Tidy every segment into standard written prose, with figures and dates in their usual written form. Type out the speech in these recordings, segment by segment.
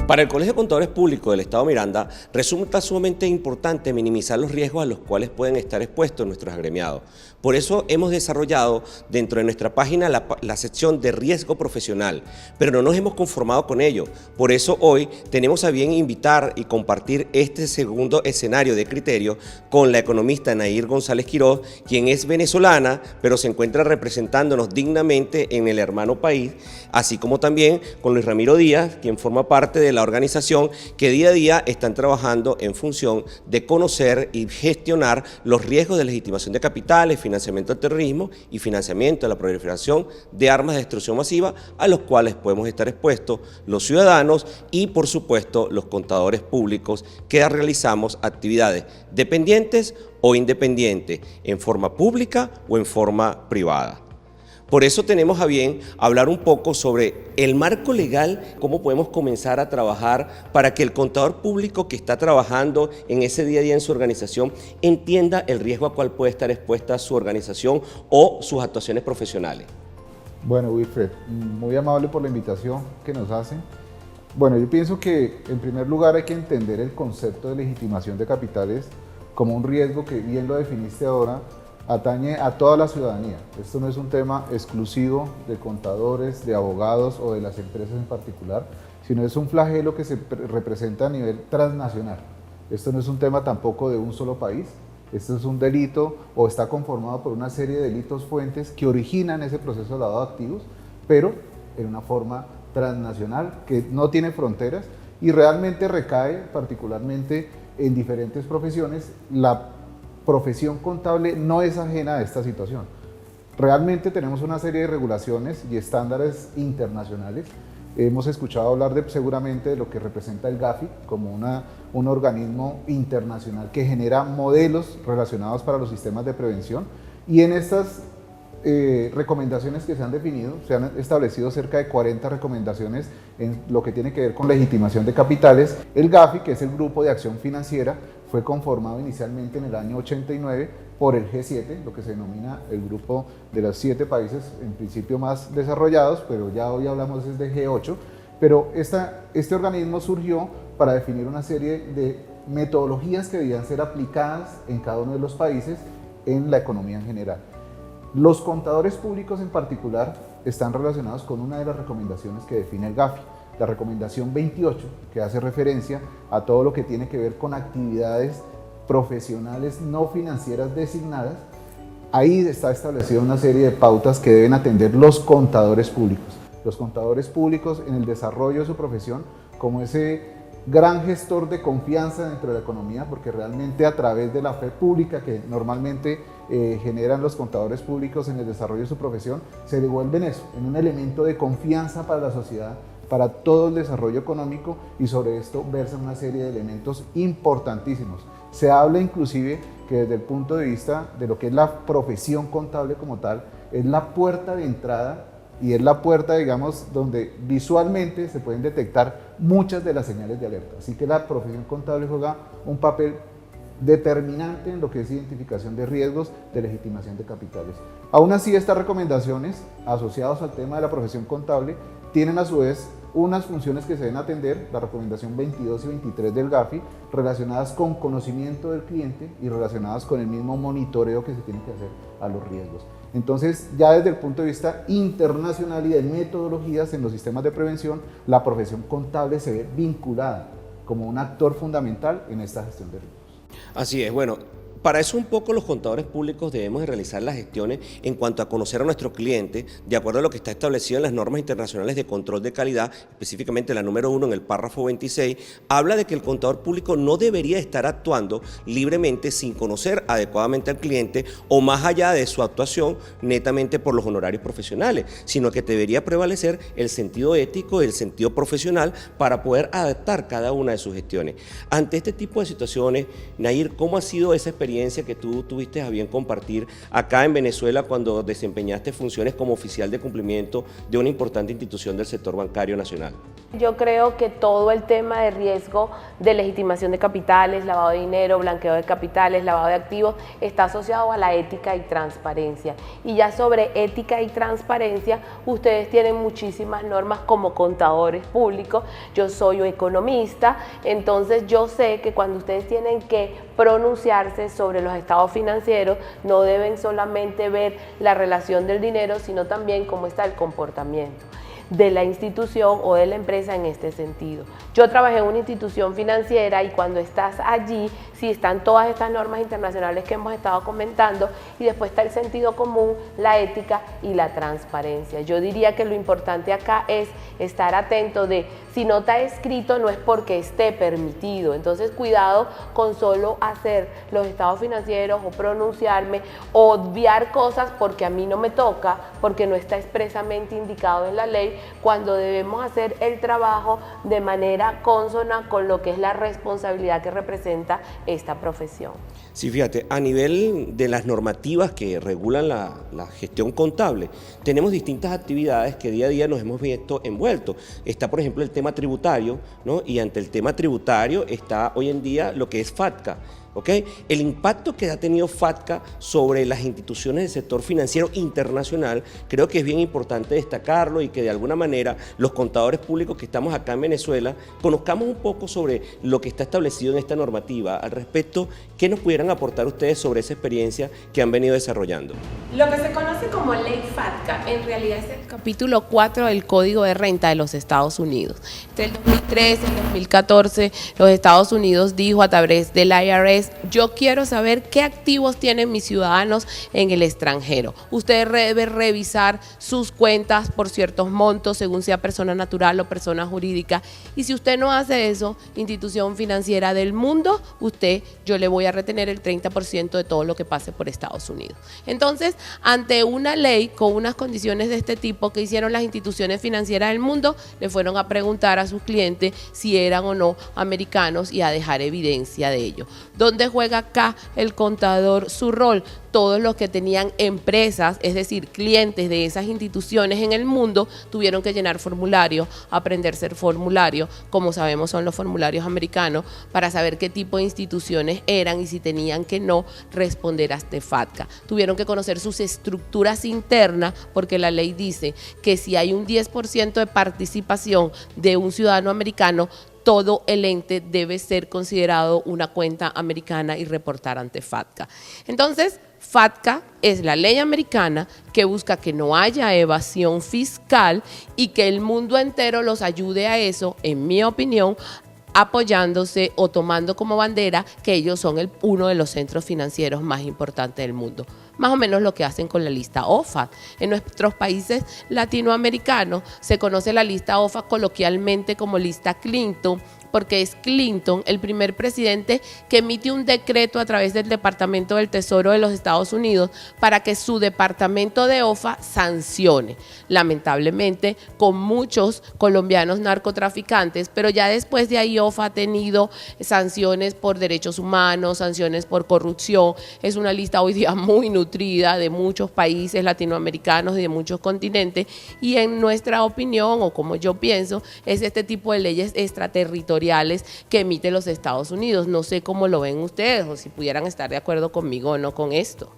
Para el Colegio de Contadores Públicos del Estado Miranda, resulta sumamente importante minimizar los riesgos a los cuales pueden estar expuestos nuestros agremiados. Por eso hemos desarrollado dentro de nuestra página la sección de riesgo profesional, pero no nos hemos conformado con ello. Por eso hoy tenemos a bien invitar y compartir este segundo escenario de criterio con la economista Nair González Quiroz, quien es venezolana, pero se encuentra representándonos dignamente en el hermano país, así como también con Luis Ramiro Díaz, quien forma parte de la organización que día a día están trabajando en función de conocer y gestionar los riesgos de legitimación de capitales, financiamiento del terrorismo y financiamiento de la proliferación de armas de destrucción masiva a los cuales podemos estar expuestos los ciudadanos y, por supuesto, los contadores públicos que realizamos actividades dependientes o independientes, en forma pública o en forma privada. Por eso tenemos a bien hablar un poco sobre el marco legal, cómo podemos comenzar a trabajar para que el contador público que está trabajando en ese día a día en su organización entienda el riesgo a cual puede estar expuesta su organización o sus actuaciones profesionales. Bueno, Wilfred, muy amable por la invitación que nos hacen. Bueno, yo pienso que en primer lugar hay que entender el concepto de legitimación de capitales como un riesgo que, bien lo definiste ahora, atañe a toda la ciudadanía. Esto no es un tema exclusivo de contadores, de abogados o de las empresas en particular, sino es un flagelo que se representa a nivel transnacional. Esto no es un tema tampoco de un solo país, esto es un delito o está conformado por una serie de delitos fuentes que originan ese proceso de lavado de activos, pero en una forma transnacional que no tiene fronteras y realmente recae particularmente en diferentes profesiones. La profesión contable no es ajena a esta situación. Realmente tenemos una serie de regulaciones y estándares internacionales. Hemos escuchado hablar seguramente de lo que representa el GAFI como un organismo internacional que genera modelos relacionados para los sistemas de prevención, y en estas recomendaciones que se han definido, se han establecido cerca de 40 recomendaciones en lo que tiene que ver con legitimación de capitales. El GAFI, que es el Grupo de Acción Financiera, fue conformado inicialmente en el año 89 por el G7, lo que se denomina el grupo de los 7 países en principio más desarrollados, pero ya hoy hablamos de G8, pero este organismo surgió para definir una serie de metodologías que debían ser aplicadas en cada uno de los países en la economía en general. Los contadores públicos en particular están relacionados con una de las recomendaciones que define el GAFI, la recomendación 28, que hace referencia a todo lo que tiene que ver con actividades profesionales no financieras designadas. Ahí está establecida una serie de pautas que deben atender los contadores públicos. Los contadores públicos en el desarrollo de su profesión como ese gran gestor de confianza dentro de la economía, porque realmente a través de la fe pública que normalmente generan los contadores públicos en el desarrollo de su profesión, se devuelven eso, en un elemento de confianza para la sociedad, para todo el desarrollo económico, y sobre esto versan una serie de elementos importantísimos. Se habla inclusive que desde el punto de vista de lo que es la profesión contable como tal, es la puerta de entrada y es la puerta, digamos, donde visualmente se pueden detectar muchas de las señales de alerta. Así que la profesión contable juega un papel determinante en lo que es identificación de riesgos de legitimación de capitales. Aún así, estas recomendaciones asociadas al tema de la profesión contable tienen a su vez unas funciones que se deben atender, la recomendación 22 y 23 del GAFI, relacionadas con conocimiento del cliente y relacionadas con el mismo monitoreo que se tiene que hacer a los riesgos. Entonces, ya desde el punto de vista internacional y de metodologías en los sistemas de prevención, la profesión contable se ve vinculada como un actor fundamental en esta gestión de riesgos. Así es, bueno, para eso un poco los contadores públicos debemos de realizar las gestiones en cuanto a conocer a nuestro cliente, de acuerdo a lo que está establecido en las normas internacionales de control de calidad, específicamente la número 1 en el párrafo 26, habla de que el contador público no debería estar actuando libremente sin conocer adecuadamente al cliente o más allá de su actuación netamente por los honorarios profesionales, sino que debería prevalecer el sentido ético y el sentido profesional para poder adaptar cada una de sus gestiones. Ante este tipo de situaciones, Nair, ¿cómo ha sido esa experiencia experiencia que tú tuviste a bien compartir acá en Venezuela cuando desempeñaste funciones como oficial de cumplimiento de una importante institución del sector bancario nacional? Yo creo que todo el tema de riesgo de legitimación de capitales, lavado de dinero, blanqueo de capitales, lavado de activos, está asociado a la ética y transparencia. Y ya sobre ética y transparencia, ustedes tienen muchísimas normas como contadores públicos. Yo soy economista, entonces yo sé que cuando ustedes tienen que pronunciarse sobre los estados financieros, no deben solamente ver la relación del dinero, sino también cómo está el comportamiento de la institución o de la empresa en este sentido. Yo trabajé en una institución financiera y cuando estás allí, sí están todas estas normas internacionales que hemos estado comentando y después está el sentido común, la ética y la transparencia. Yo diría que lo importante acá es estar atento de si no está escrito no es porque esté permitido, entonces cuidado con solo hacer los estados financieros o pronunciarme o obviar cosas porque a mí no me toca, porque no está expresamente indicado en la ley, cuando debemos hacer el trabajo de manera consona con lo que es la responsabilidad que representa esta profesión. Sí, fíjate, a nivel de las normativas que regulan la gestión contable, tenemos distintas actividades que día a día nos hemos visto envueltos. Está, por ejemplo, el tema tributario, ¿no? Y ante el tema tributario está hoy en día lo que es FATCA. ¿Okay? El impacto que ha tenido FATCA sobre las instituciones del sector financiero internacional, creo que es bien importante destacarlo y que de alguna manera los contadores públicos que estamos acá en Venezuela conozcamos un poco sobre lo que está establecido en esta normativa. Al respecto, ¿qué nos pudieran aportar ustedes sobre esa experiencia que han venido desarrollando? Lo que se conoce como ley FATCA en realidad es el capítulo 4 del Código de Renta de los Estados Unidos. Entre el 2013 y el 2014, los Estados Unidos dijo a través del IRS: yo quiero saber qué activos tienen mis ciudadanos en el extranjero. Usted debe revisar sus cuentas por ciertos montos, según sea persona natural o persona jurídica. Y si usted no hace eso, institución financiera del mundo, yo le voy a retener el 30% de todo lo que pase por Estados Unidos. Entonces, ante una ley con unas condiciones de este tipo que hicieron las instituciones financieras del mundo, le fueron a preguntar a sus clientes si eran o no americanos y a dejar evidencia de ello. ¿Dónde juega acá el contador su rol? Todos los que tenían empresas, es decir, clientes de esas instituciones en el mundo, tuvieron que llenar formularios, aprenderse el formulario, como sabemos son los formularios americanos, para saber qué tipo de instituciones eran y si tenían que no responder a este FATCA. Tuvieron que conocer sus estructuras internas, porque la ley dice que si hay un 10% de participación de un ciudadano americano, todo el ente debe ser considerado una cuenta americana y reportar ante FATCA. Entonces, FATCA es la ley americana que busca que no haya evasión fiscal y que el mundo entero los ayude a eso, en mi opinión, apoyándose o tomando como bandera que ellos son uno de los centros financieros más importantes del mundo. Más o menos lo que hacen con la lista OFAC. En nuestros países latinoamericanos se conoce la lista OFAC coloquialmente como lista Clinton, porque es Clinton el primer presidente que emite un decreto a través del Departamento del Tesoro de los Estados Unidos para que su departamento de OFAC sancione, lamentablemente con muchos colombianos narcotraficantes, pero ya después de ahí OFAC ha tenido sanciones por derechos humanos, sanciones por corrupción. Es una lista hoy día muy nutrida de muchos países latinoamericanos y de muchos continentes, y en nuestra opinión, o como yo pienso, es este tipo de leyes extraterritoriales que emite los Estados Unidos. No sé cómo lo ven ustedes o si pudieran estar de acuerdo conmigo o no con esto.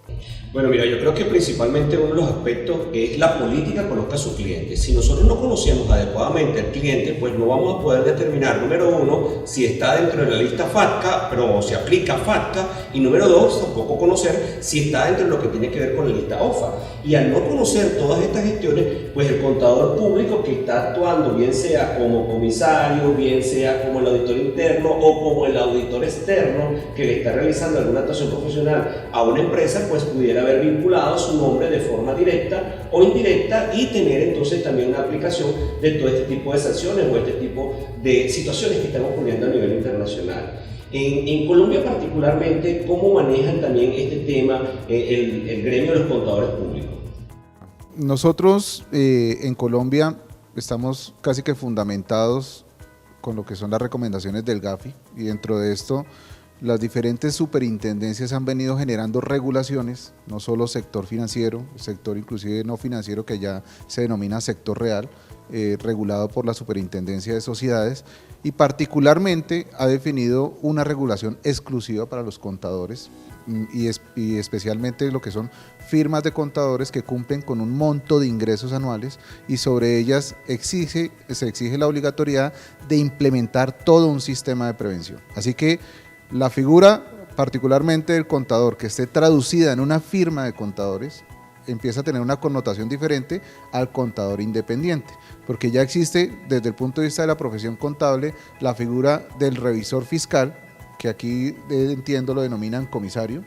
Bueno, mira, yo creo que principalmente uno de los aspectos es la política conozca a su cliente. Si nosotros no conocemos adecuadamente al cliente, pues no vamos a poder determinar, número uno, si está dentro de la lista FATCA, pero se aplica FATCA, y número dos, tampoco conocer si está dentro de lo que tiene que ver con la lista OFA. Y al no conocer todas estas gestiones, pues el contador público que está actuando, bien sea como comisario, bien sea como el auditor interno o como el auditor externo que le está realizando alguna actuación profesional a una empresa, pues pudiera haber vinculado su nombre de forma directa o indirecta y tener entonces también una aplicación de todo este tipo de sanciones o este tipo de situaciones que están ocurriendo a nivel internacional. En Colombia particularmente, ¿cómo manejan también este tema el gremio de los contadores públicos? Nosotros en Colombia estamos casi que fundamentados con lo que son las recomendaciones del GAFI, y dentro de esto las diferentes superintendencias han venido generando regulaciones, no solo sector financiero, sector inclusive no financiero que ya se denomina sector real, regulado por la Superintendencia de Sociedades, y particularmente ha definido una regulación exclusiva para los contadores y especialmente lo que son firmas de contadores que cumplen con un monto de ingresos anuales, y sobre ellas se exige la obligatoriedad de implementar todo un sistema de prevención. Así que la figura particularmente del contador que esté traducida en una firma de contadores empieza a tener una connotación diferente al contador independiente, porque ya existe desde el punto de vista de la profesión contable la figura del revisor fiscal, que aquí entiendo lo denominan comisario.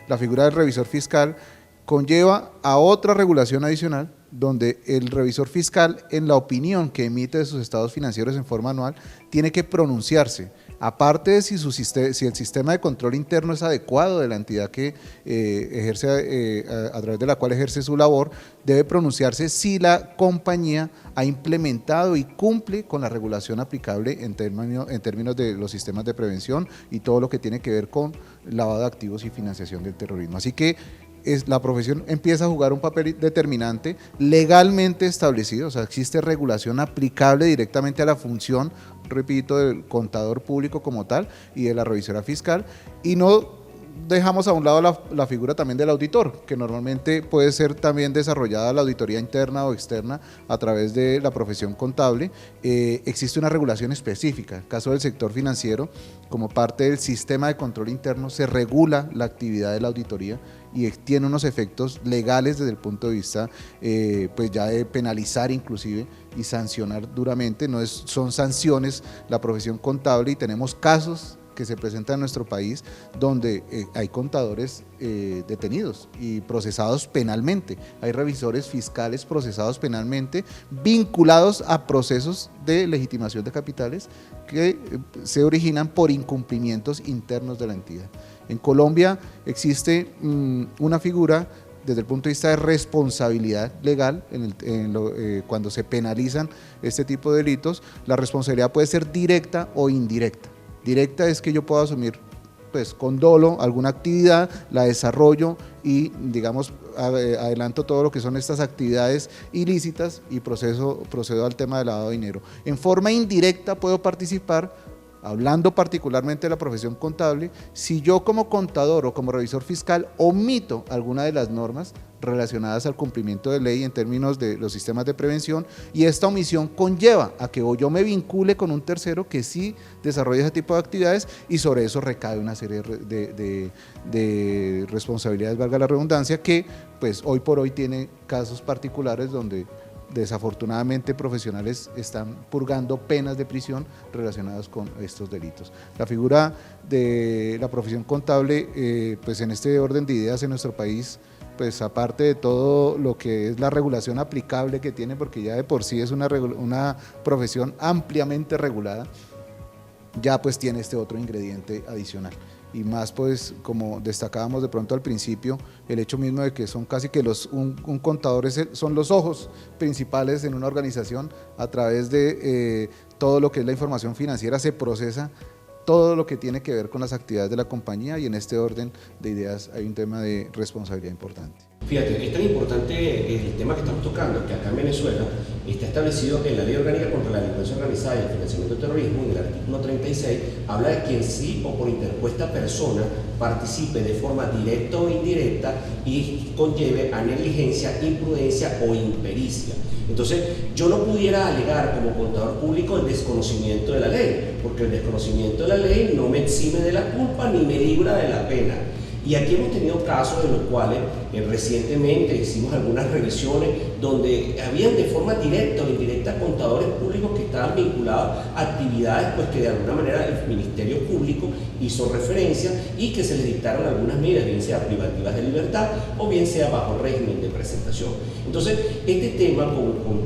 La figura del revisor fiscal conlleva a otra regulación adicional, donde el revisor fiscal, en la opinión que emite de sus estados financieros en forma anual, tiene que pronunciarse, aparte de si el sistema de control interno es adecuado de la entidad que ejerce, a través de la cual ejerce su labor, debe pronunciarse si la compañía ha implementado y cumple con la regulación aplicable en términos de los sistemas de prevención y todo lo que tiene que ver con lavado de activos y financiación del terrorismo. Así que la profesión empieza a jugar un papel determinante legalmente establecido, o sea, existe regulación aplicable directamente a la función, repito, del contador público como tal y de la revisora fiscal, y no dejamos a un lado la figura también del auditor, que normalmente puede ser también desarrollada la auditoría interna o externa a través de la profesión contable. Existe una regulación específica. En el caso del sector financiero, como parte del sistema de control interno, se regula la actividad de la auditoría y tiene unos efectos legales desde el punto de vista pues ya de penalizar inclusive y sancionar duramente. Son sanciones la profesión contable, y tenemos casos que se presentan en nuestro país donde hay contadores detenidos y procesados penalmente, hay revisores fiscales procesados penalmente vinculados a procesos de legitimación de capitales que se originan por incumplimientos internos de la entidad. En Colombia existe una figura desde el punto de vista de responsabilidad legal, cuando se penalizan este tipo de delitos, la responsabilidad puede ser directa o indirecta. Directa es que yo puedo asumir pues con dolo alguna actividad, la desarrollo y digamos adelanto todo lo que son estas actividades ilícitas y procedo al tema del lavado de dinero. En forma indirecta puedo participar, hablando particularmente de la profesión contable, si yo como contador o como revisor fiscal omito alguna de las normas relacionadas al cumplimiento de ley en términos de los sistemas de prevención, y esta omisión conlleva a que yo me vincule con un tercero que sí desarrolla ese tipo de actividades, y sobre eso recae una serie de responsabilidades, valga la redundancia, que pues hoy por hoy tiene casos particulares donde desafortunadamente profesionales están purgando penas de prisión relacionadas con estos delitos. La figura de la profesión contable, pues en este orden de ideas en nuestro país, pues aparte de todo lo que es la regulación aplicable que tiene, porque ya de por sí es una profesión ampliamente regulada, ya pues tiene este otro ingrediente adicional. Y más pues como destacábamos de pronto al principio, el hecho mismo de que son casi que un contador son los ojos principales en una organización. A través de todo lo que es la información financiera se procesa todo lo que tiene que ver con las actividades de la compañía, y en este orden de ideas hay un tema de responsabilidad importante. Fíjate, es tan importante el tema que estamos tocando, que acá en Venezuela está establecido en la Ley Orgánica contra la Delincuencia Organizada y el Financiamiento del Terrorismo, en el artículo 36, habla de quien sí o por interpuesta persona participe de forma directa o indirecta y conlleve a negligencia, imprudencia o impericia. Entonces, yo no pudiera alegar como contador público el desconocimiento de la ley, porque el desconocimiento de la ley no me exime de la culpa ni me libra de la pena. Y aquí hemos tenido casos en los cuales recientemente hicimos algunas revisiones donde habían de forma directa o indirecta contadores públicos que estaban vinculados a actividades pues, que de alguna manera el Ministerio Público hizo referencia y que se les dictaron algunas medidas, bien sea privativas de libertad o bien sea bajo régimen de presentación. Entonces, este tema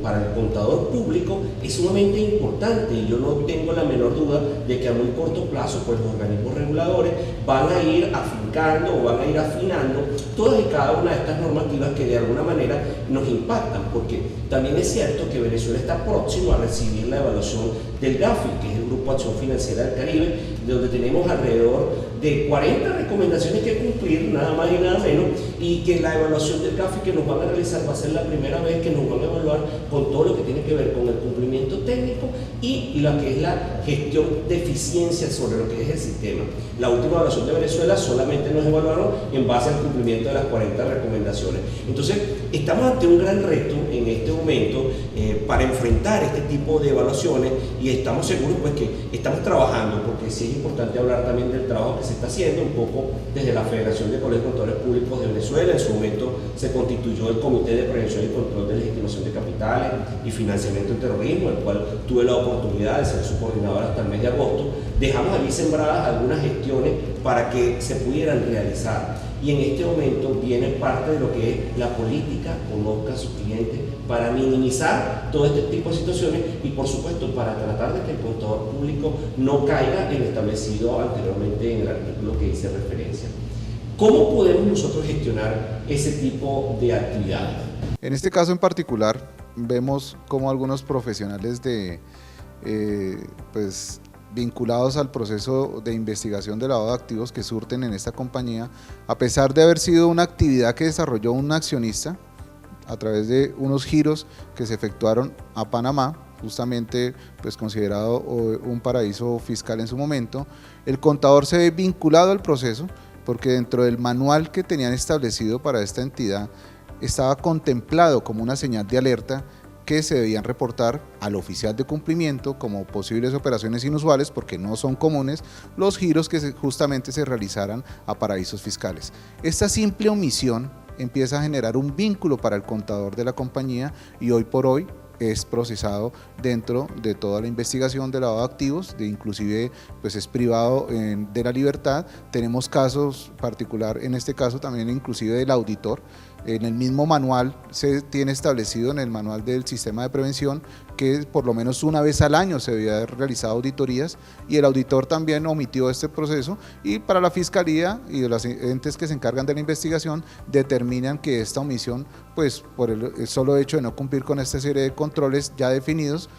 para el contador público es sumamente importante, y yo no tengo la menor duda de que a muy corto plazo pues, los organismos reguladores van a ir afinando aplicando o van a ir afinando todas y cada una de estas normativas que de alguna manera nos impactan, porque también es cierto que Venezuela está próximo a recibir la evaluación del GAFI, que es el Grupo de Acción Financiera del Caribe, donde tenemos alrededor de 40 recomendaciones que cumplir, nada más y nada menos, y que la evaluación del GAFI que nos van a realizar va a ser la primera vez que nos van a evaluar con todo lo que tiene que ver con el cumplimiento técnico y lo que es la gestión de eficiencia sobre lo que es el sistema. La última evaluación de Venezuela solamente nos evaluaron en base al cumplimiento de las 40 recomendaciones. Entonces, estamos ante un gran reto en este momento para enfrentar este tipo de evaluaciones, y estamos seguros pues que estamos trabajando, porque sí es importante hablar también del trabajo que se está haciendo un poco desde la Federación de Colegios de Contadores Públicos de Venezuela. En su momento se constituyó el Comité de Prevención y Control de Legitimación de Capitales y Financiamiento del Terrorismo, el cual tuve la oportunidad de ser su coordinador hasta el mes de agosto. Dejamos allí sembradas algunas gestiones para que se pudieran realizar, y en este momento viene parte de lo que es la política conozca a sus clientes para minimizar todo este tipo de situaciones y por supuesto para tratar de que el contador público no caiga en lo establecido anteriormente en el artículo que hice referencia. ¿Cómo podemos nosotros gestionar ese tipo de actividades? En este caso en particular vemos cómo algunos profesionales vinculados al proceso de investigación de lavado de activos que surten en esta compañía, a pesar de haber sido una actividad que desarrolló un accionista a través de unos giros que se efectuaron a Panamá, justamente pues considerado un paraíso fiscal en su momento, el contador se ve vinculado al proceso porque dentro del manual que tenían establecido para esta entidad estaba contemplado como una señal de alerta que se debían reportar al oficial de cumplimiento como posibles operaciones inusuales, porque no son comunes los giros que justamente se realizaran a paraísos fiscales. Esta simple omisión empieza a generar un vínculo para el contador de la compañía y hoy por hoy es procesado dentro de toda la investigación de lavado de activos, inclusive pues es privado de la libertad. Tenemos casos particular, en este caso también inclusive del auditor. En el mismo manual se tiene establecido en el manual del sistema de prevención que por lo menos una vez al año se debía haber realizado auditorías, y el auditor también omitió este proceso, y para la fiscalía y de los entes que se encargan de la investigación determinan que esta omisión, pues por el solo hecho de no cumplir con esta serie de controles ya definidos,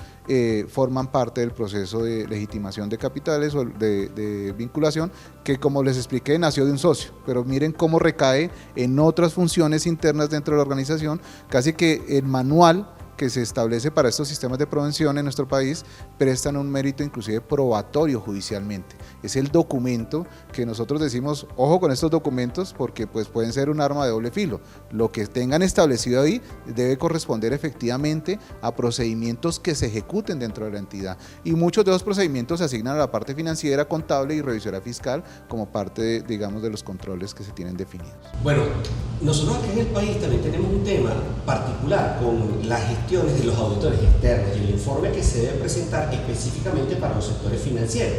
forman parte del proceso de legitimación de capitales o de vinculación, que como les expliqué nació de un socio, pero miren cómo recae en otras funciones internas dentro de la organización. Casi que el manual que se establece para estos sistemas de prevención en nuestro país prestan un mérito inclusive probatorio judicialmente. Es el documento que nosotros decimos, ojo con estos documentos porque pues pueden ser un arma de doble filo. Lo que tengan establecido ahí debe corresponder efectivamente a procedimientos que se ejecuten dentro de la entidad, y muchos de los procedimientos se asignan a la parte financiera, contable y revisoría fiscal como parte de los controles que se tienen definidos. Bueno, nosotros aquí en el país también tenemos un tema particular con la gestión de los auditores externos y el informe que se debe presentar específicamente para los sectores financieros.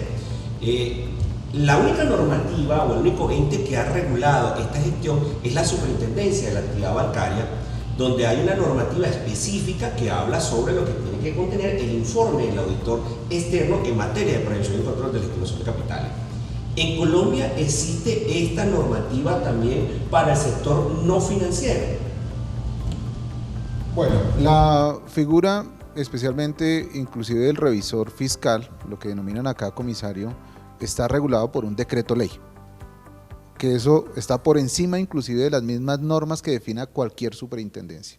La única normativa o el único ente que ha regulado esta gestión es la Superintendencia de la Actividad Bancaria, donde hay una normativa específica que habla sobre lo que tiene que contener el informe del auditor externo en materia de prevención y control de la legitimación de capitales. En Colombia existe esta normativa también para el sector no financiero. Bueno, la figura especialmente inclusive del revisor fiscal, lo que denominan acá comisario, está regulado por un decreto ley, que eso está por encima inclusive de las mismas normas que defina cualquier superintendencia.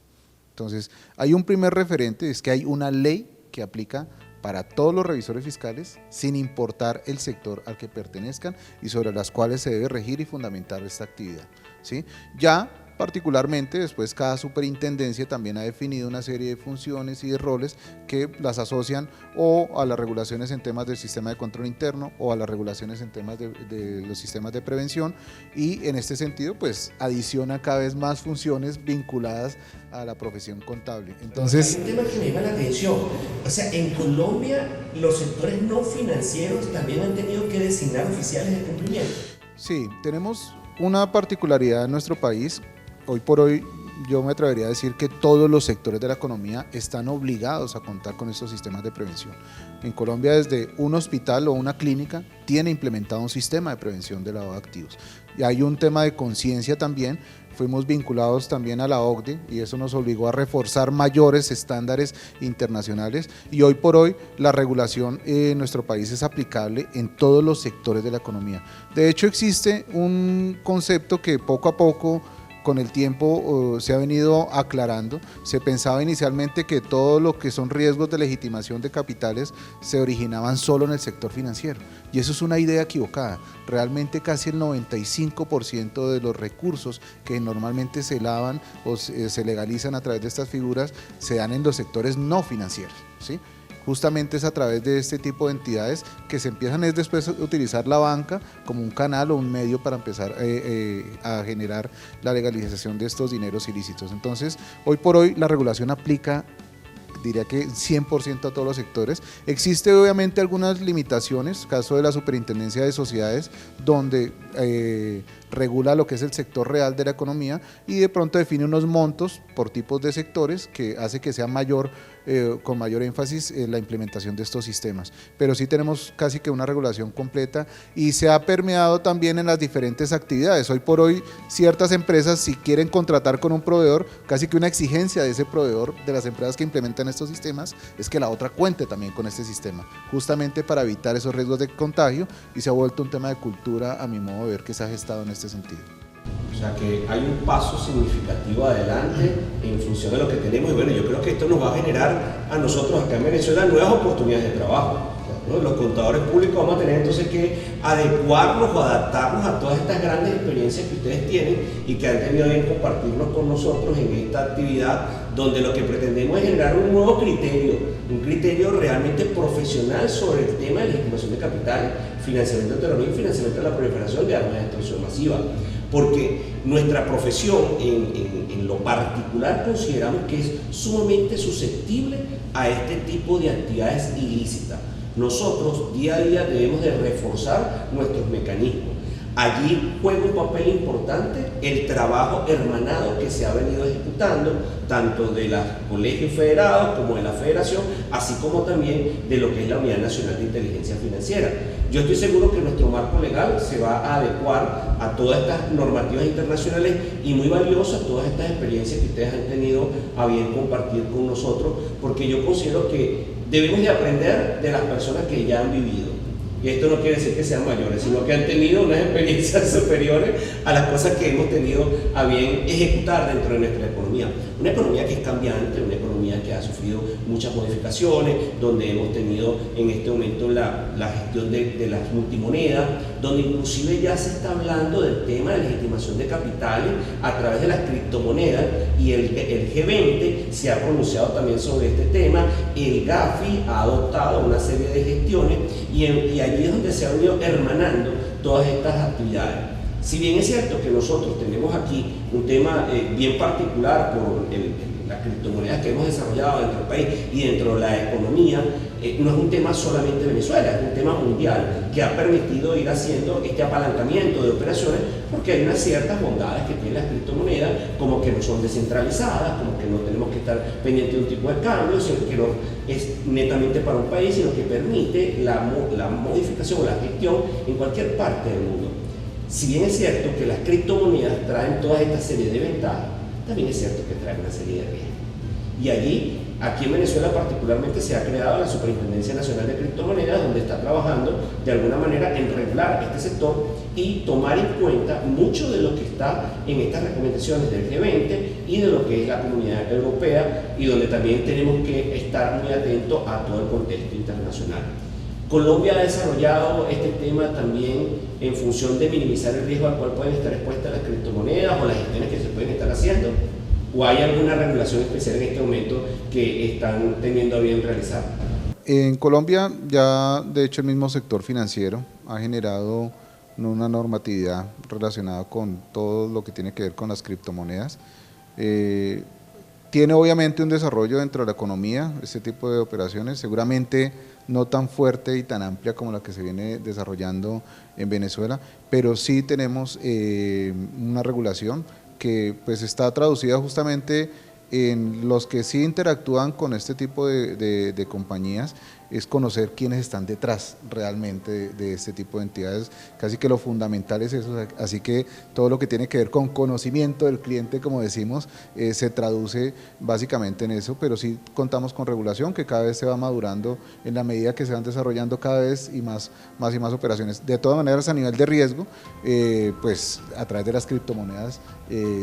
Entonces, hay un primer referente, es que hay una ley que aplica para todos los revisores fiscales, sin importar el sector al que pertenezcan, y sobre las cuales se debe regir y fundamentar esta actividad, ¿sí? Ya particularmente después cada superintendencia también ha definido una serie de funciones y de roles que las asocian o a las regulaciones en temas del sistema de control interno o a las regulaciones en temas de los sistemas de prevención, y en este sentido pues adiciona cada vez más funciones vinculadas a la profesión contable. Entonces, hay un tema que me llama la atención, o sea, en Colombia los sectores no financieros también han tenido que designar oficiales de cumplimiento. Sí, tenemos una particularidad en nuestro país. Hoy por hoy yo me atrevería a decir que todos los sectores de la economía están obligados a contar con estos sistemas de prevención. En Colombia, desde un hospital o una clínica tiene implementado un sistema de prevención de lavado de activos. Y hay un tema de conciencia también. Fuimos vinculados también a la OCDE y eso nos obligó a reforzar mayores estándares internacionales, y hoy por hoy la regulación en nuestro país es aplicable en todos los sectores de la economía. De hecho, existe un concepto que poco a poco con el tiempo se ha venido aclarando. Se pensaba inicialmente que todo lo que son riesgos de legitimación de capitales se originaban solo en el sector financiero, y eso es una idea equivocada. Realmente casi el 95% de los recursos que normalmente se lavan o se legalizan a través de estas figuras se dan en los sectores no financieros, ¿sí? Justamente es a través de este tipo de entidades que se empiezan después a utilizar la banca como un canal o un medio para empezar a generar la legalización de estos dineros ilícitos. Entonces, hoy por hoy la regulación aplica, diría que 100% a todos los sectores. Existe obviamente algunas limitaciones, caso de la Superintendencia de Sociedades, donde regula lo que es el sector real de la economía y de pronto define unos montos por tipos de sectores que hace que sea mayor, con mayor énfasis la implementación de estos sistemas. Pero sí tenemos casi que una regulación completa y se ha permeado también en las diferentes actividades. Hoy por hoy ciertas empresas, si quieren contratar con un proveedor, casi que una exigencia de ese proveedor, de las empresas que implementan estos sistemas, es que la otra cuente también con este sistema, justamente para evitar esos riesgos de contagio, y se ha vuelto un tema de cultura, a mi modo de ver, que se ha gestado en este sentido. O sea que hay un paso significativo adelante en función de lo que tenemos, y bueno, yo creo que esto nos va a generar a nosotros acá en Venezuela nuevas oportunidades de trabajo, ¿no? Los contadores públicos vamos a tener entonces que adecuarnos o adaptarnos a todas estas grandes experiencias que ustedes tienen y que han tenido bien compartirnos con nosotros en esta actividad, donde lo que pretendemos es generar un nuevo criterio, un criterio realmente profesional sobre el tema de legitimación de capitales, financiamiento del terrorismo y financiamiento de la proliferación de armas de destrucción masiva. Porque nuestra profesión en lo particular consideramos que es sumamente susceptible a este tipo de actividades ilícitas. Nosotros día a día debemos de reforzar nuestros mecanismos. Allí juega un papel importante el trabajo hermanado que se ha venido ejecutando, tanto de los colegios federados como de la federación, así como también de lo que es la Unidad Nacional de Inteligencia Financiera. Yo estoy seguro que nuestro marco legal se va a adecuar a todas estas normativas internacionales, y muy valiosas todas estas experiencias que ustedes han tenido a bien compartir con nosotros, porque yo considero que debemos de aprender de las personas que ya han vivido. Y esto no quiere decir que sean mayores, sino que han tenido unas experiencias superiores a las cosas que hemos tenido a bien ejecutar dentro de nuestra economía. Una economía que es cambiante, una economía que ha sufrido muchas modificaciones, donde hemos tenido en este momento la gestión de las multimonedas, donde inclusive ya se está hablando del tema de legitimación de capitales a través de las criptomonedas, y el G20 se ha pronunciado también sobre este tema. El GAFI ha adoptado una serie de gestiones, y allí es donde se han ido hermanando todas estas actividades. Si bien es cierto que nosotros tenemos aquí un tema bien particular por las criptomonedas que hemos desarrollado dentro del país y dentro de la economía, no es un tema solamente de Venezuela, es un tema mundial que ha permitido ir haciendo este apalancamiento de operaciones, porque hay unas ciertas bondades que tienen las criptomonedas, como que no son descentralizadas, como que no tenemos que estar pendientes de un tipo de cambio, sino que no es netamente para un país, sino que permite la modificación o la gestión en cualquier parte del mundo. Si bien es cierto que las criptomonedas traen toda esta serie de ventajas, también es cierto que traen una serie de riesgos. Y allí, aquí en Venezuela particularmente, se ha creado la Superintendencia Nacional de Criptomonedas, donde está trabajando de alguna manera en regular este sector y tomar en cuenta mucho de lo que está en estas recomendaciones del G20 y de lo que es la Comunidad Europea, y donde también tenemos que estar muy atentos a todo el contexto internacional. Colombia ha desarrollado este tema también en función de minimizar el riesgo al cual pueden estar expuestas las criptomonedas o las gestiones que se pueden estar haciendo. ¿O hay alguna regulación especial en este momento que están teniendo a bien realizar? En Colombia ya, de hecho, el mismo sector financiero ha generado una normatividad relacionada con todo lo que tiene que ver con las criptomonedas. Tiene obviamente un desarrollo dentro de la economía, este tipo de operaciones, seguramente no tan fuerte y tan amplia como la que se viene desarrollando en Venezuela, pero sí tenemos una regulación que pues está traducida justamente en los que sí interactúan con este tipo de compañías, es conocer quiénes están detrás realmente de este tipo de entidades. Casi que lo fundamental es eso, así que todo lo que tiene que ver con conocimiento del cliente, como decimos, se traduce básicamente en eso, pero sí contamos con regulación que cada vez se va madurando en la medida que se van desarrollando cada vez y más operaciones. De todas maneras, a nivel de riesgo, pues a través de las criptomonedas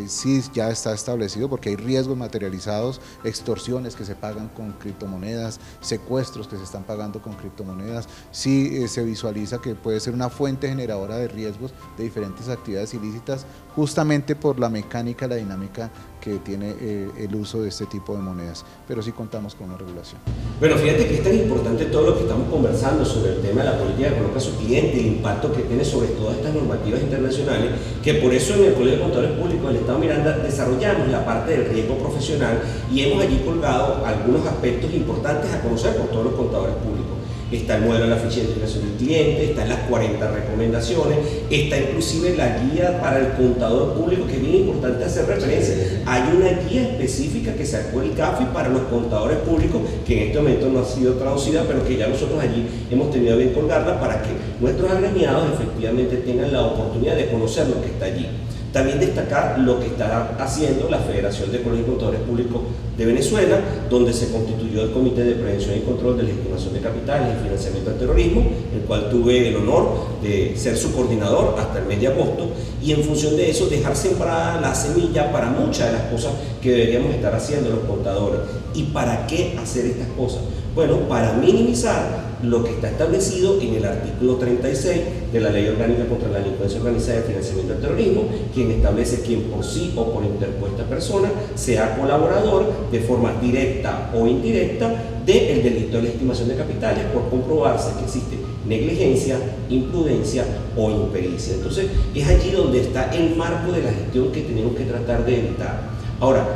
sí ya está establecido, porque hay riesgos materializados, extorsiones que se pagan con criptomonedas, secuestros que se están pagando con criptomonedas, sí se visualiza que puede ser una fuente generadora de riesgos de diferentes actividades ilícitas, justamente por la mecánica, la dinámica que tiene el uso de este tipo de monedas, pero sí contamos con una regulación. Bueno, fíjate que es tan importante todo lo que estamos conversando sobre el tema de la política que coloca a su cliente, el impacto que tiene sobre todas estas normativas internacionales, que por eso en el Colegio de Contadores Públicos del Estado Miranda desarrollamos la parte del riesgo profesional y hemos allí colgado algunos aspectos importantes a conocer por todos los contadores públicos. Está el modelo de la ficha de identificación del cliente, están las 40 recomendaciones, está inclusive la guía para el contador público, que es bien importante hacer referencia. Hay una guía específica que sacó el CAFI para los contadores públicos, que en este momento no ha sido traducida, pero que ya nosotros allí hemos tenido bien colgarla para que nuestros agremiados efectivamente tengan la oportunidad de conocer lo que está allí. También destacar lo que está haciendo la Federación de Colegios de Contadores Públicos de Venezuela, donde se constituyó el Comité de Prevención y Control de Legitimación de Capitales y Financiamiento al Terrorismo, el cual tuve el honor de ser su coordinador hasta el mes de agosto, y en función de eso dejar sembrada la semilla para muchas de las cosas que deberíamos estar haciendo los contadores. ¿Y para qué hacer estas cosas? Bueno, para minimizar lo que está establecido en el artículo 36 de la Ley Orgánica contra la Delincuencia Organizada y el Financiamiento del Terrorismo, quien establece quien por sí o por interpuesta persona sea colaborador de forma directa o indirecta del delito de legitimación de capitales por comprobarse que existe negligencia, imprudencia o impericia. Entonces, es allí donde está el marco de la gestión que tenemos que tratar de evitar. Ahora,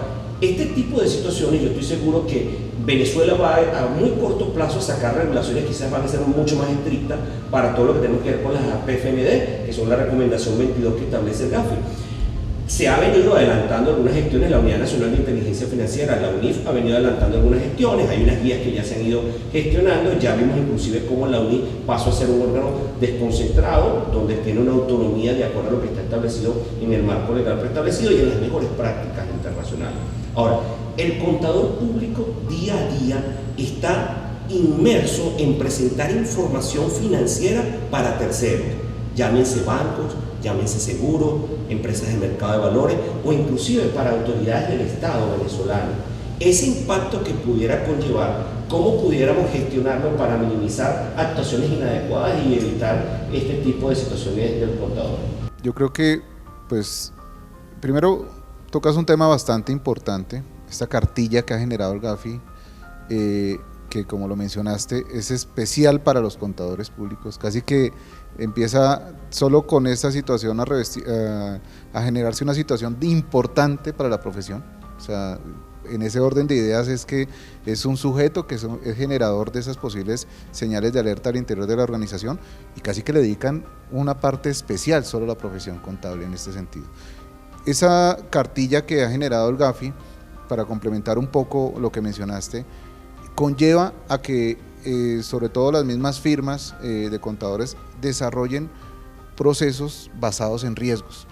este tipo de situaciones, yo estoy seguro que Venezuela va a muy corto plazo a sacar regulaciones, quizás van a ser mucho más estrictas para todo lo que tenemos que ver con las APFMD, que son la recomendación 22 que establece el GAFI. Se ha venido adelantando algunas gestiones, la Unidad Nacional de Inteligencia Financiera, la UNIF, ha venido adelantando algunas gestiones, hay unas guías que ya se han ido gestionando, ya vimos inclusive cómo la UNIF pasó a ser un órgano desconcentrado, donde tiene una autonomía de acuerdo a lo que está establecido en el marco legal preestablecido y en las mejores prácticas internacionales. Ahora, el contador público día a día está inmerso en presentar información financiera para terceros, llámense bancos, llámense seguros, empresas de mercado de valores o inclusive para autoridades del Estado venezolano. Ese impacto que pudiera conllevar, ¿cómo pudiéramos gestionarlo para minimizar actuaciones inadecuadas y evitar este tipo de situaciones del contador? Yo creo que, pues, primero tocas un tema bastante importante, esta cartilla que ha generado el GAFI, que como lo mencionaste, es especial para los contadores públicos, casi que empieza solo con esta situación a generarse una situación importante para la profesión. O sea, en ese orden de ideas es que es un sujeto que es generador de esas posibles señales de alerta al interior de la organización y casi que le dedican una parte especial solo a la profesión contable en este sentido. Esa cartilla que ha generado el GAFI, para complementar un poco lo que mencionaste, conlleva a que sobre todo las mismas firmas de contadores desarrollen procesos basados en riesgos,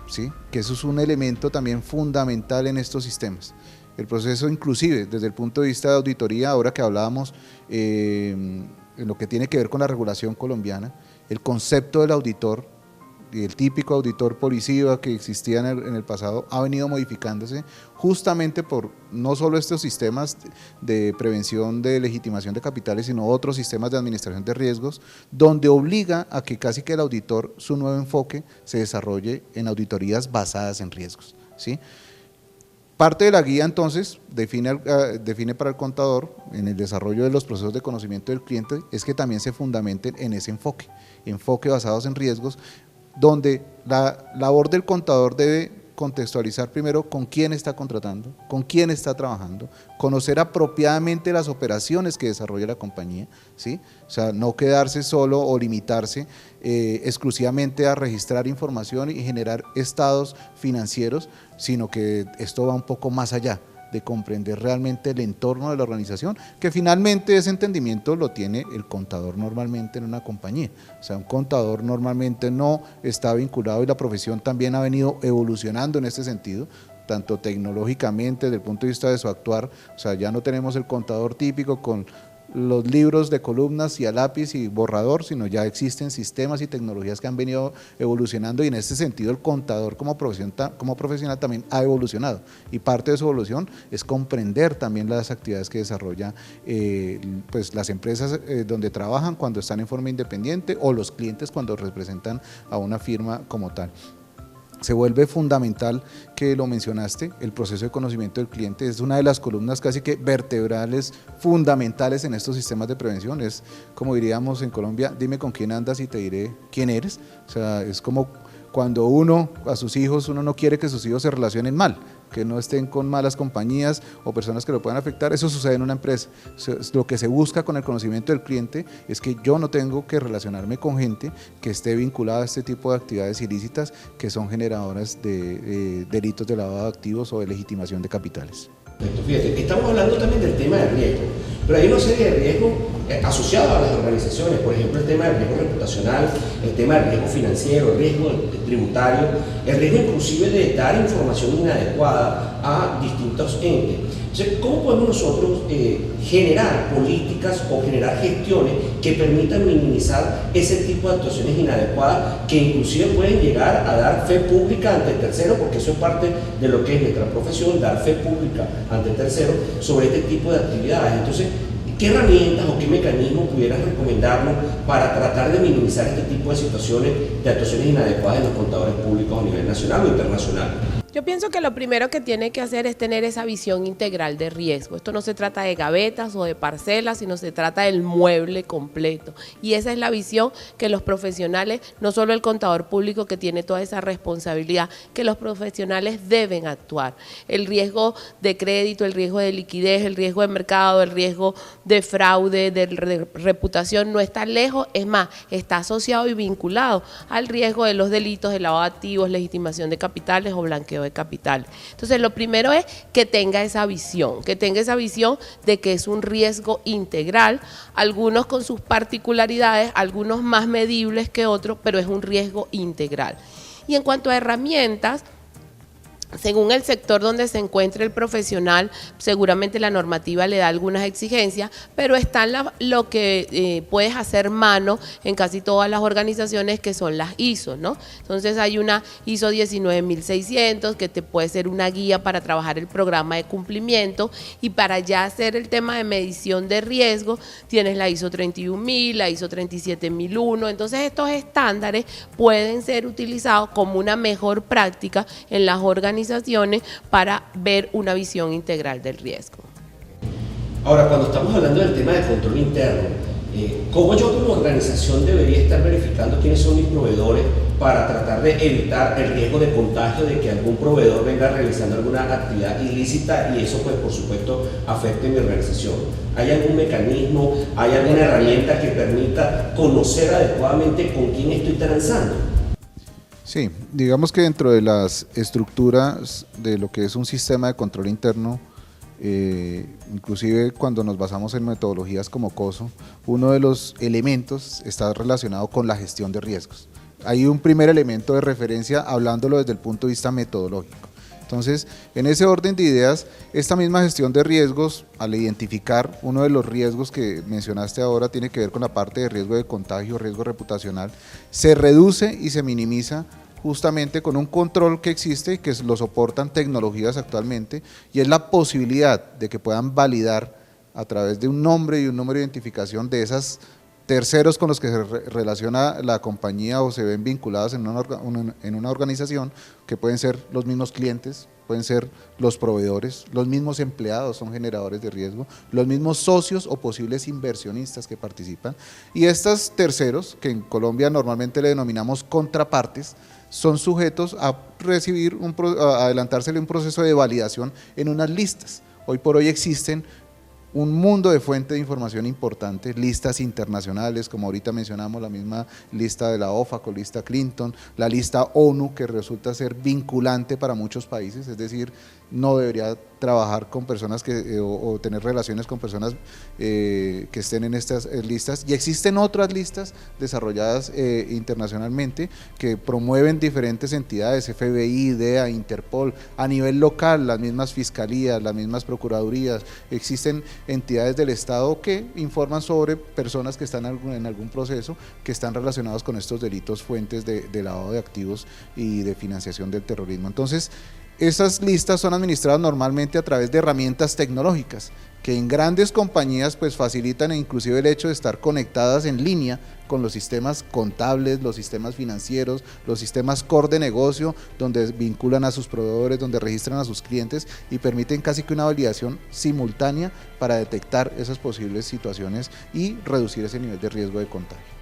¿sí? Que eso es un elemento también fundamental en estos sistemas. El proceso inclusive desde el punto de vista de auditoría, ahora que hablábamos en lo que tiene que ver con la regulación colombiana, el concepto del auditor y el típico auditor policía que existía en el pasado ha venido modificándose justamente por no solo estos sistemas de prevención de legitimación de capitales, sino otros sistemas de administración de riesgos, donde obliga a que casi que el auditor, su nuevo enfoque, se desarrolle en auditorías basadas en riesgos, ¿sí? Parte de la guía entonces define para el contador en el desarrollo de los procesos de conocimiento del cliente es que también se fundamenten en ese enfoque basados en riesgos, donde la labor del contador debe contextualizar primero con quién está contratando, con quién está trabajando, conocer apropiadamente las operaciones que desarrolla la compañía, ¿sí? O sea, no quedarse solo o limitarse exclusivamente a registrar información y generar estados financieros, sino que esto va un poco más allá de comprender realmente el entorno de la organización, que finalmente ese entendimiento lo tiene el contador normalmente en una compañía. O sea, un contador normalmente no está vinculado, y la profesión también ha venido evolucionando en este sentido, tanto tecnológicamente, desde el punto de vista de su actuar. O sea, ya no tenemos el contador típico con los libros de columnas y a lápiz y borrador, sino ya existen sistemas y tecnologías que han venido evolucionando, y en este sentido el contador como profesional también ha evolucionado, y parte de su evolución es comprender también las actividades que desarrolla pues las empresas donde trabajan cuando están en forma independiente, o los clientes cuando representan a una firma como tal. Se vuelve fundamental, que lo mencionaste, el proceso de conocimiento del cliente es una de las columnas casi que vertebrales, fundamentales en estos sistemas de prevención. Es como diríamos en Colombia: dime con quién andas y te diré quién eres. O sea, es como cuando uno no quiere que sus hijos se relacionen mal, que no estén con malas compañías o personas que lo puedan afectar. Eso sucede en una empresa. Lo que se busca con el conocimiento del cliente es que yo no tengo que relacionarme con gente que esté vinculada a este tipo de actividades ilícitas, que son generadoras de delitos de lavado de activos o de legitimación de capitales. Perfecto. Fíjate, estamos hablando también del tema de riesgo, pero hay una serie de riesgos asociados a las organizaciones. Por ejemplo, el tema del riesgo reputacional, el tema del riesgo financiero, el riesgo tributario, el riesgo inclusive de dar información inadecuada a distintos entes. Entonces, ¿cómo podemos nosotros generar políticas o generar gestiones que permitan minimizar ese tipo de actuaciones inadecuadas, que inclusive pueden llegar a dar fe pública ante el tercero, porque eso es parte de lo que es nuestra profesión, dar fe pública ante el tercero sobre este tipo de actividades? Entonces, ¿qué herramientas o qué mecanismos pudieras recomendarnos para tratar de minimizar este tipo de situaciones de actuaciones inadecuadas de los contadores públicos a nivel nacional o internacional? Yo pienso que lo primero que tiene que hacer es tener esa visión integral de riesgo. Esto no se trata de gavetas o de parcelas, sino se trata del mueble completo. Y esa es la visión que los profesionales, no solo el contador público que tiene toda esa responsabilidad, que los profesionales deben actuar. El riesgo de crédito, el riesgo de liquidez, el riesgo de mercado, el riesgo de fraude, de reputación no está lejos, es más, está asociado y vinculado al riesgo de los delitos de lavado de activos, legitimación de capitales o blanqueo de capital. Entonces, lo primero es que tenga esa visión de que es un riesgo integral, algunos con sus particularidades, algunos más medibles que otros, pero es un riesgo integral. Y en cuanto a herramientas, según el sector donde se encuentre el profesional, seguramente la normativa le da algunas exigencias, pero está lo que puedes hacer mano en casi todas las organizaciones, que son las ISO, ¿no? Entonces hay una ISO 19600 que te puede ser una guía para trabajar el programa de cumplimiento, y para ya hacer el tema de medición de riesgo tienes la ISO 31000, la ISO 37001. Entonces estos estándares pueden ser utilizados como una mejor práctica en las organizaciones para ver una visión integral del riesgo. Ahora, cuando estamos hablando del tema de control interno, ¿cómo yo como organización debería estar verificando quiénes son mis proveedores para tratar de evitar el riesgo de contagio de que algún proveedor venga realizando alguna actividad ilícita y eso, pues, por supuesto, afecte mi organización? ¿Hay algún mecanismo, hay alguna herramienta que permita conocer adecuadamente con quién estoy transando? Sí, digamos que dentro de las estructuras de lo que es un sistema de control interno, inclusive cuando nos basamos en metodologías como COSO, uno de los elementos está relacionado con la gestión de riesgos. Hay un primer elemento de referencia hablándolo desde el punto de vista metodológico. Entonces, en ese orden de ideas, esta misma gestión de riesgos, al identificar uno de los riesgos que mencionaste ahora, tiene que ver con la parte de riesgo de contagio, riesgo reputacional, se reduce y se minimiza justamente con un control que existe y que lo soportan tecnologías actualmente, y es la posibilidad de que puedan validar a través de un nombre y un número de identificación de esas terceros con los que se relaciona la compañía o se ven vinculadas en una organización, que pueden ser los mismos clientes, pueden ser los proveedores, los mismos empleados son generadores de riesgo, los mismos socios o posibles inversionistas que participan, y estos terceros, que en Colombia normalmente le denominamos contrapartes, son sujetos a recibir a adelantársele un proceso de validación en unas listas. Hoy por hoy existen un mundo de fuentes de información importantes, listas internacionales, como ahorita mencionamos, la misma lista de la OFAC o lista Clinton, la lista ONU, que resulta ser vinculante para muchos países, es decir, no debería trabajar con personas o tener relaciones con personas que estén en estas listas, y existen otras listas desarrolladas internacionalmente que promueven diferentes entidades, FBI, DEA, Interpol, a nivel local, las mismas fiscalías, las mismas procuradurías, existen entidades del Estado que informan sobre personas que están en algún proceso que están relacionados con estos delitos, fuentes de lavado de activos y de financiación del terrorismo. Entonces, esas listas son administradas normalmente a través de herramientas tecnológicas que en grandes compañías pues facilitan inclusive el hecho de estar conectadas en línea con los sistemas contables, los sistemas financieros, los sistemas core de negocio, donde vinculan a sus proveedores, donde registran a sus clientes y permiten casi que una validación simultánea para detectar esas posibles situaciones y reducir ese nivel de riesgo de contagio.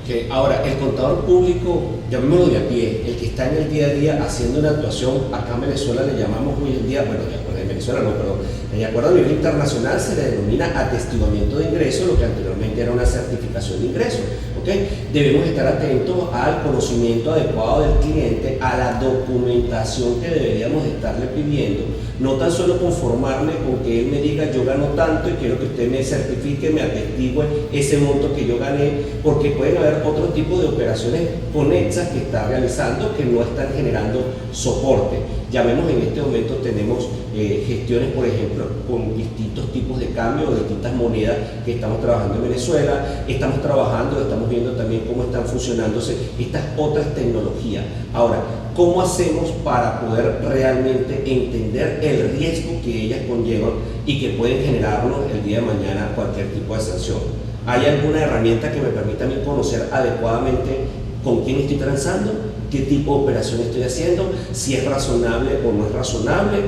Okay. Ahora, el contador público, llamémoslo de a pie, el que está en el día a día haciendo una actuación, acá en Venezuela le llamamos hoy en día, bueno, de acuerdo en Venezuela no, pero de acuerdo a nivel internacional se le denomina atestiguamiento de ingreso, lo que anteriormente era una certificación de ingreso. ¿Okay? Debemos estar atentos al conocimiento adecuado del cliente, a la documentación que deberíamos estarle pidiendo, no tan solo conformarme con que él me diga yo gano tanto y quiero que usted me certifique, me atestigue ese monto que yo gané, porque pueden haber otro tipo de operaciones conexas que está realizando que no están generando soporte. Ya vemos en este momento tenemos gestiones, por ejemplo, con distintos tipos de cambio o distintas monedas que estamos trabajando en Venezuela, estamos viendo también cómo están funcionándose estas otras tecnologías. Ahora, ¿cómo hacemos para poder realmente entender el riesgo que ellas conllevan y que pueden generarnos el día de mañana cualquier tipo de sanción? ¿Hay alguna herramienta que me permita a mí conocer adecuadamente con quién estoy transando, qué tipo de operación estoy haciendo, si es razonable o no es razonable,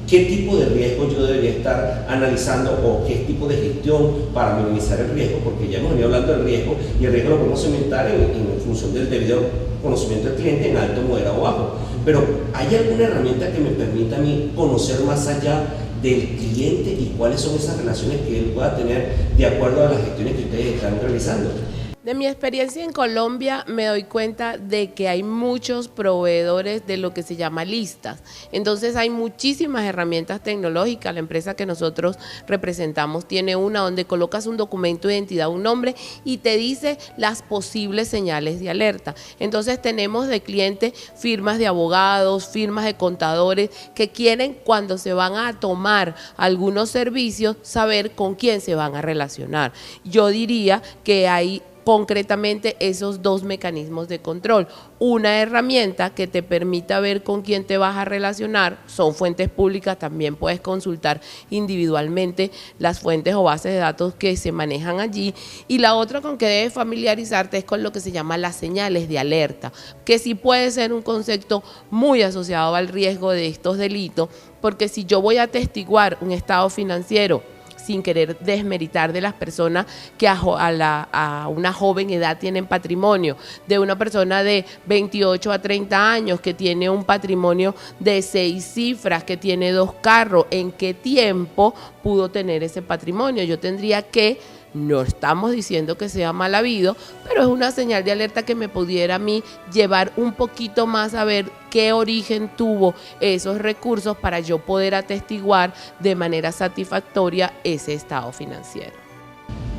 qué tipo de riesgo yo debería estar analizando o qué tipo de gestión para minimizar el riesgo? Porque ya hemos venido hablando del riesgo y el riesgo lo podemos segmentar en función del debido conocimiento del cliente, en alto, moderado o bajo. Pero ¿hay alguna herramienta que me permita a mí conocer más allá del cliente y cuáles son esas relaciones que él pueda tener de acuerdo a las gestiones que ustedes están realizando? De mi experiencia en Colombia me doy cuenta de que hay muchos proveedores de lo que se llama listas. Entonces hay muchísimas herramientas tecnológicas. La empresa que nosotros representamos tiene una donde colocas un documento de identidad, un nombre y te dice las posibles señales de alerta. Entonces tenemos de cliente firmas de abogados, firmas de contadores que quieren cuando se van a tomar algunos servicios saber con quién se van a relacionar. Yo diría que hay concretamente esos dos mecanismos de control. Una herramienta que te permita ver con quién te vas a relacionar, son fuentes públicas, también puedes consultar individualmente las fuentes o bases de datos que se manejan allí, y la otra con que debes familiarizarte es con lo que se llama las señales de alerta, que sí puede ser un concepto muy asociado al riesgo de estos delitos, porque si yo voy a atestiguar un estado financiero sin querer desmeritar de las personas que a una joven edad tienen patrimonio, de una persona de 28 a 30 años que tiene un patrimonio de 6 cifras, que tiene 2 carros, ¿en qué tiempo pudo tener ese patrimonio? Yo tendría que, no estamos diciendo que sea mal habido, pero es una señal de alerta que me pudiera a mí llevar un poquito más a ver qué origen tuvo esos recursos para yo poder atestiguar de manera satisfactoria ese estado financiero.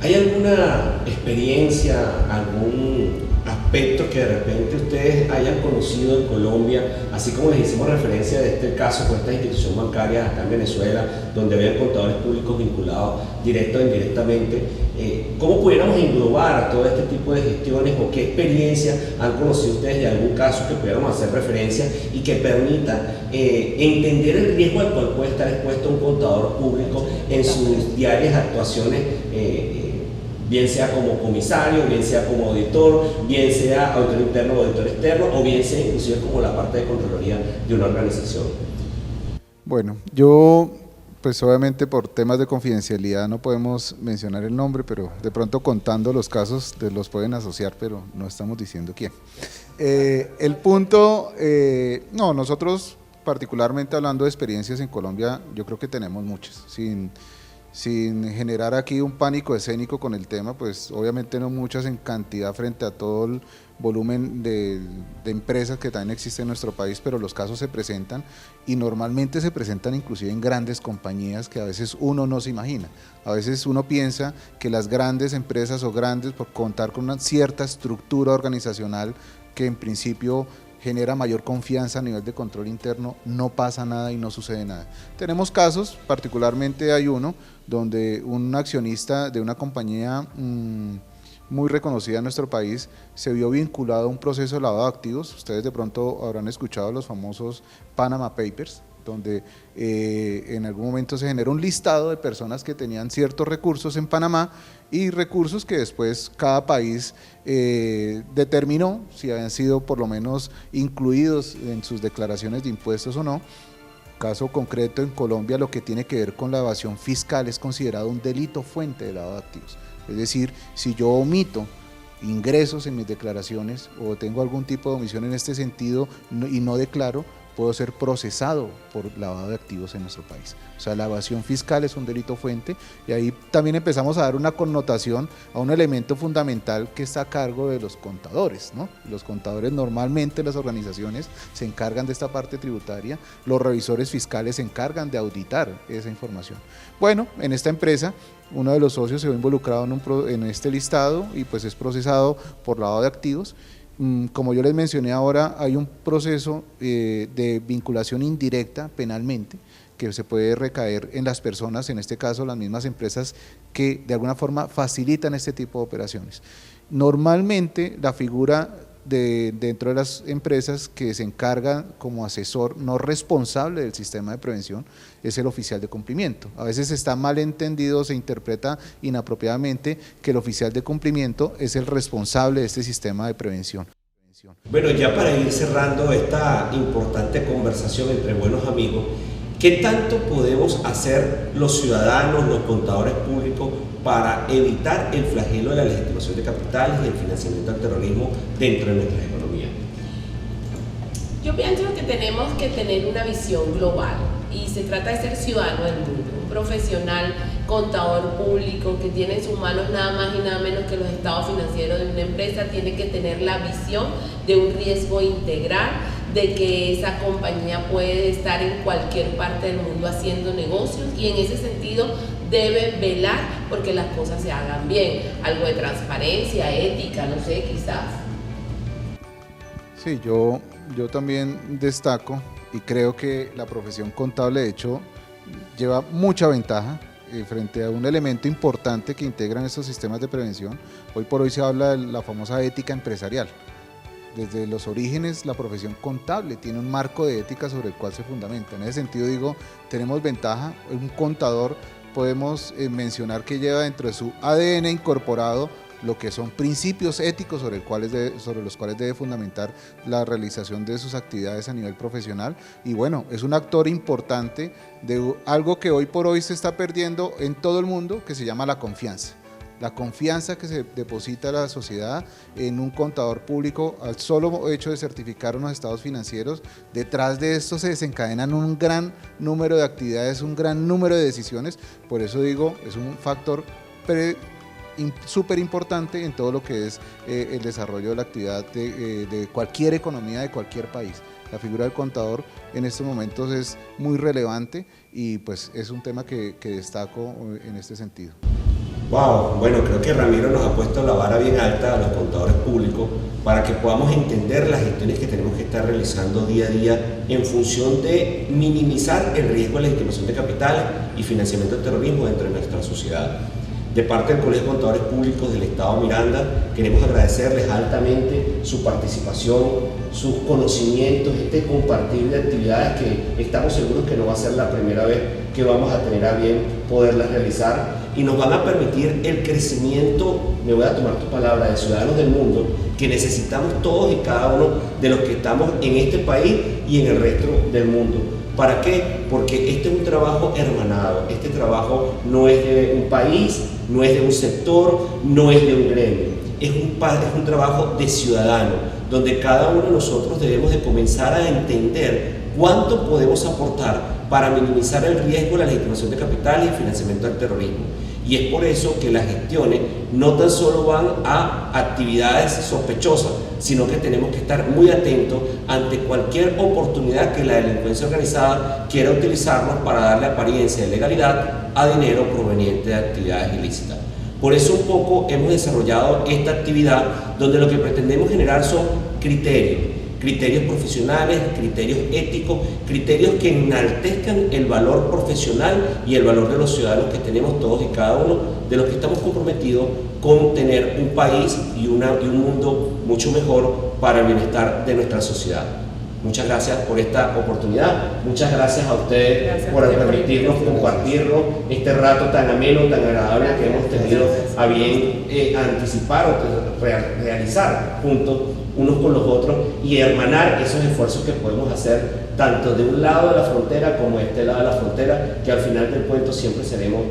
¿Hay alguna experiencia, algún aspecto que de repente ustedes hayan conocido en Colombia, así como les hicimos referencia de este caso con esta institución bancaria acá en Venezuela, donde habían contadores públicos vinculados directo e indirectamente? ¿Cómo pudiéramos englobar todo este tipo de gestiones o qué experiencia han conocido ustedes de algún caso que pudiéramos hacer referencia y que permita entender el riesgo al cual puede estar expuesto un contador público en sus diarias actuaciones, bien sea como comisario, bien sea como auditor, bien sea auditor interno o auditor externo, o bien sea inclusive como la parte de Contraloría de una organización? Bueno, yo Pues obviamente por temas de confidencialidad no podemos mencionar el nombre, pero de pronto contando los casos los pueden asociar, pero no estamos diciendo quién. El punto, no, nosotros particularmente hablando de experiencias en Colombia, yo creo que tenemos muchas, sin generar aquí un pánico escénico con el tema, pues obviamente no muchas en cantidad frente a todo el volumen de empresas que también existen en nuestro país, pero los casos se presentan y normalmente se presentan inclusive en grandes compañías que a veces uno no se imagina. A veces uno piensa que las grandes empresas o grandes, por contar con una cierta estructura organizacional que en principio genera mayor confianza a nivel de control interno, no pasa nada y no sucede nada. Tenemos casos, particularmente hay uno, donde un accionista de una compañía muy reconocida en nuestro país se vio vinculado a un proceso de lavado de activos. Ustedes de pronto habrán escuchado los famosos Panama Papers, donde en algún momento se generó un listado de personas que tenían ciertos recursos en Panamá y recursos que después cada país determinó si habían sido por lo menos incluidos en sus declaraciones de impuestos o no. Caso concreto en Colombia, lo que tiene que ver con la evasión fiscal es considerado un delito fuente de lavado de activos. Es decir, si yo omito ingresos en mis declaraciones o tengo algún tipo de omisión en este sentido y no declaro, puedo ser procesado por lavado de activos en nuestro país. O sea, la evasión fiscal es un delito fuente y ahí también empezamos a dar una connotación a un elemento fundamental que está a cargo de los contadores, ¿no? Los contadores normalmente, las organizaciones se encargan de esta parte tributaria, los revisores fiscales se encargan de auditar esa información. Bueno, en esta empresa uno de los socios se ve involucrado en este listado y pues es procesado por lavado de activos. Como yo les mencioné ahora, hay un proceso de vinculación indirecta penalmente que se puede recaer en las personas, en este caso las mismas empresas que de alguna forma facilitan este tipo de operaciones. Normalmente la figura dentro de las empresas que se encarga como asesor no responsable del sistema de prevención es el oficial de cumplimiento. A veces está mal entendido, se interpreta inapropiadamente que el oficial de cumplimiento es el responsable de este sistema de prevención. Bueno, ya para ir cerrando esta importante conversación entre buenos amigos, ¿qué tanto podemos hacer los ciudadanos, los contadores públicos para evitar el flagelo de la legitimación de capitales y el financiamiento al terrorismo dentro de nuestras economías? Yo pienso que tenemos que tener una visión global y se trata de ser ciudadano del mundo, un profesional, contador público que tiene en sus manos nada más y nada menos que los estados financieros de una empresa, tiene que tener la visión de un riesgo integral, de que esa compañía puede estar en cualquier parte del mundo haciendo negocios y en ese sentido debe velar porque las cosas se hagan bien, algo de transparencia, ética, no sé, quizás. Sí, yo también destaco y creo que la profesión contable de hecho lleva mucha ventaja frente a un elemento importante que integran estos sistemas de prevención. Hoy por hoy se habla de la famosa ética empresarial. Desde los orígenes la profesión contable tiene un marco de ética sobre el cual se fundamenta. En ese sentido digo, tenemos ventaja, un contador podemos mencionar que lleva dentro de su ADN incorporado lo que son principios éticos sobre los cuales debe fundamentar la realización de sus actividades a nivel profesional y bueno, es un actor importante de algo que hoy por hoy se está perdiendo en todo el mundo que se llama la confianza. La confianza que se deposita la sociedad en un contador público al solo hecho de certificar unos estados financieros, detrás de esto se desencadenan un gran número de actividades, un gran número de decisiones, por eso digo, es un factor súper importante en todo lo que es el desarrollo de la actividad de cualquier economía de cualquier país. La figura del contador en estos momentos es muy relevante y pues es un tema que destaco en este sentido. Wow, bueno, creo que Ramiro nos ha puesto la vara bien alta a los contadores públicos para que podamos entender las gestiones que tenemos que estar realizando día a día en función de minimizar el riesgo de legitimación de capitales y financiamiento del terrorismo dentro de nuestra sociedad. De parte del Colegio de Contadores Públicos del Estado Miranda, queremos agradecerles altamente su participación, sus conocimientos, este compartir de actividades que estamos seguros que no va a ser la primera vez que vamos a tener a bien poderlas realizar y nos van a permitir el crecimiento, me voy a tomar tu palabra, de ciudadanos del mundo que necesitamos todos y cada uno de los que estamos en este país y en el resto del mundo. ¿Para qué? Porque este es un trabajo hermanado, este trabajo no es de un país, no es de un sector, no es de un gremio, es un trabajo de ciudadano, donde cada uno de nosotros debemos de comenzar a entender cuánto podemos aportar para minimizar el riesgo de la legitimación de capitales y el financiamiento del terrorismo. Y es por eso que las gestiones no tan solo van a actividades sospechosas, sino que tenemos que estar muy atentos ante cualquier oportunidad que la delincuencia organizada quiera utilizarnos para darle apariencia de legalidad a dinero proveniente de actividades ilícitas. Por eso un poco hemos desarrollado esta actividad donde lo que pretendemos generar son criterios profesionales, criterios éticos, criterios que enaltezcan el valor profesional y el valor de los ciudadanos que tenemos todos y cada uno de los que estamos comprometidos con tener un país y un mundo mucho mejor para el bienestar de nuestra sociedad. Muchas gracias por esta oportunidad, muchas gracias a ustedes por permitirnos compartirnos este rato tan ameno, tan agradable que hemos tenido a bien anticipar o realizar juntos unos con los otros y hermanar esos esfuerzos que podemos hacer tanto de un lado de la frontera como de este lado de la frontera, que al final del cuento siempre seremos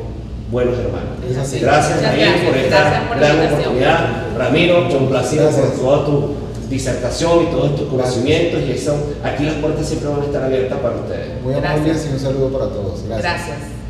buenos hermanos. Gracias, Jair, por esta gran oportunidad. Ramiro, complacido por toda tu disertación y todos tus conocimientos, y eso, aquí las puertas siempre van a estar abiertas para ustedes. Muy amables y un saludo para todos. Gracias. Gracias.